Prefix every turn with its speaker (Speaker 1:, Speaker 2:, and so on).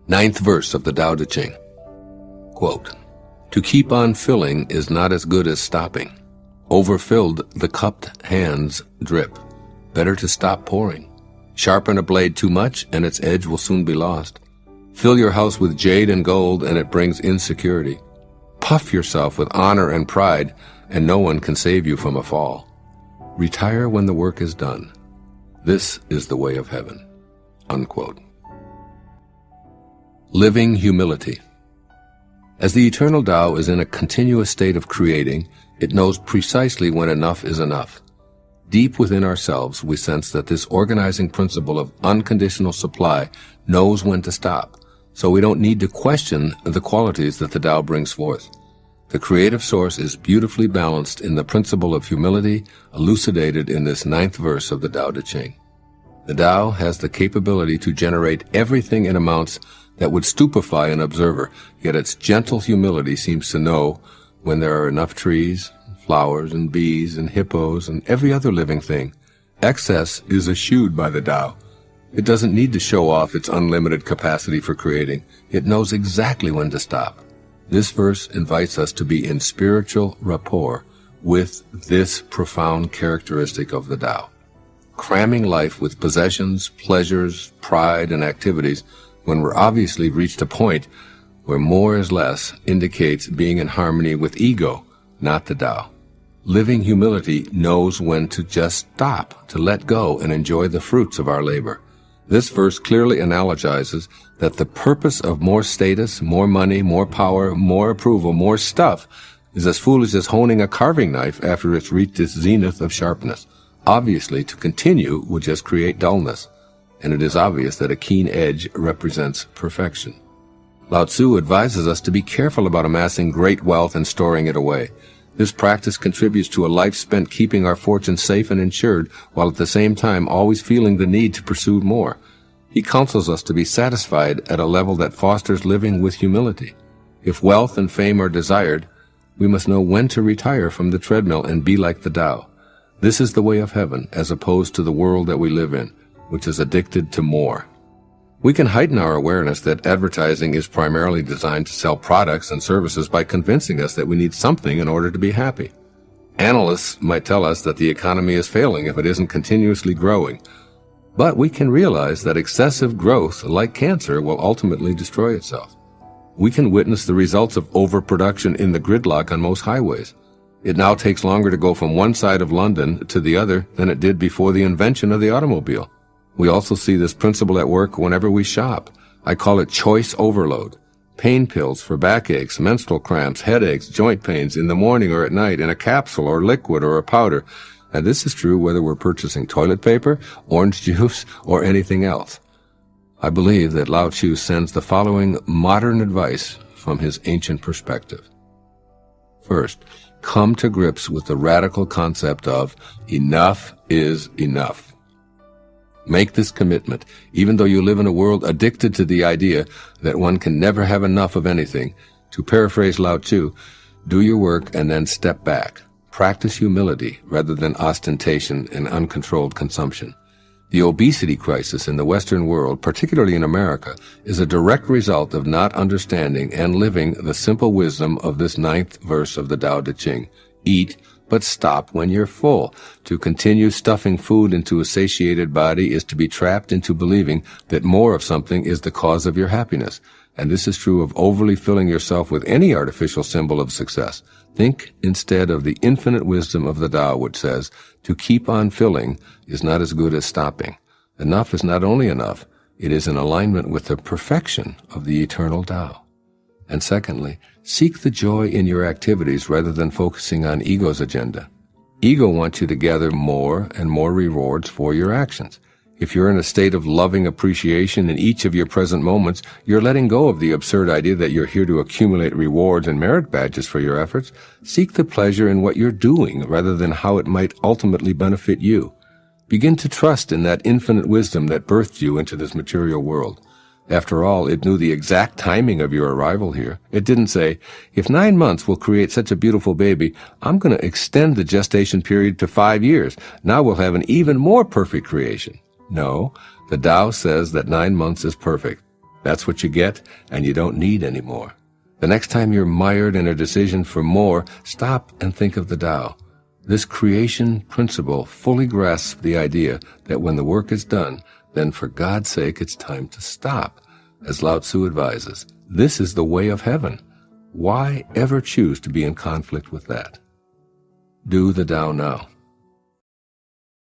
Speaker 1: Ninth verse of the Tao Te Ching. Quote, "To keep on filling is not as good as stopping. Overfilled, the cupped hands drip. Better to stop pouring. Sharpen a blade too much, and its edge will soon be lost. Fill your house with jade and gold, and it brings insecurity. Puff yourself with honor and pride, and no one can save you from a fall. Retire when the work is done. This is the way of heaven." Unquote. Living humility. As the eternal Tao is in a continuous state of creating, it knows precisely when enough is enough. Deep within ourselves, we sense that this organizing principle of unconditional supply knows when to stop, so we don't need to question the qualities that the Tao brings forth. The creative source is beautifully balanced in the principle of humility elucidated in this ninth verse of the Tao Te Ching. The Tao has the capability to generate everything in amounts that would stupefy an observer, yet its gentle humility seems to know when there are enough trees, flowers and bees and hippos and every other living thing. Excess is eschewed by the Tao. It doesn't need to show off its unlimited capacity for creating. It knows exactly when to stop. This verse invites us to be in spiritual rapport with this profound characteristic of the Tao. Cramming life with possessions, pleasures, pride, and activities when we're obviously reached a point where more is less indicates being in harmony with ego, not the Tao. Living humility knows when to just stop, to let go and enjoy the fruits of our labor. This verse clearly analogizes that the purpose of more status, more money, more power, more approval, more stuff is as foolish as honing a carving knife after it's reached its zenith of sharpness. Obviously, to continue would just create dullness, and it is obvious that a keen edge represents perfection. Lao Tzu advises us to be careful about amassing great wealth and storing it away. This practice contributes to a life spent keeping our fortune safe and insured, while at the same time always feeling the need to pursue more. He counsels us to be satisfied at a level that fosters living with humility. If wealth and fame are desired, we must know when to retire from the treadmill and be like the Tao. This is the way of heaven, as opposed to the world that we live in, which is addicted to more. We can heighten our awareness that advertising is primarily designed to sell products and services by convincing us that we need something in order to be happy. Analysts might tell us that the economy is failing if it isn't continuously growing. But we can realize that excessive growth, like cancer, will ultimately destroy itself. We can witness the results of overproduction in the gridlock on most highways. It now takes longer to go from one side of London to the other than it did before the invention of the automobile. We also see this principle at work whenever we shop. I call it choice overload. Pain pills for backaches, menstrual cramps, headaches, joint pains in the morning or at night in a capsule or liquid or a powder. And this is true whether we're purchasing toilet paper, orange juice, or anything else. I believe that Lao Tzu sends the following modern advice from his ancient perspective. First, come to grips with the radical concept of enough is enough. Make this commitment, even though you live in a world addicted to the idea that one can never have enough of anything. To paraphrase Lao Tzu, do your work and then step back. Practice humility rather than ostentation and uncontrolled consumption. The obesity crisis in the Western world, particularly in America, is a direct result of not understanding and living the simple wisdom of this ninth verse of the Tao Te Ching. Eat, but stop when you're full. To continue stuffing food into a satiated body is to be trapped into believing that more of something is the cause of your happiness. And this is true of overly filling yourself with any artificial symbol of success. Think instead of the infinite wisdom of the Tao, which says, to keep on filling is not as good as stopping. Enough is not only enough, it is in alignment with the perfection of the eternal Tao. And secondly, seek the joy in your activities rather than focusing on ego's agenda. Ego wants you to gather more and more rewards for your actions. If you're in a state of loving appreciation in each of your present moments, you're letting go of the absurd idea that you're here to accumulate rewards and merit badges for your efforts. Seek the pleasure in what you're doing rather than how it might ultimately benefit you. Begin to trust in that infinite wisdom that birthed you into this material world. After all, it knew the exact timing of your arrival here. It didn't say, if 9 months will create such a beautiful baby, I'm going to extend the gestation period to 5 years. Now we'll have an even more perfect creation. No, the Tao says that 9 months is perfect. That's what you get, and you don't need any more. The next time you're mired in a decision for more, stop and think of the Tao. This creation principle fully grasps the idea that when the work is done, then for God's sake it's time to stop. As Lao Tzu advises, this is the way of heaven. Why ever choose to be in conflict with that? Do the Tao now.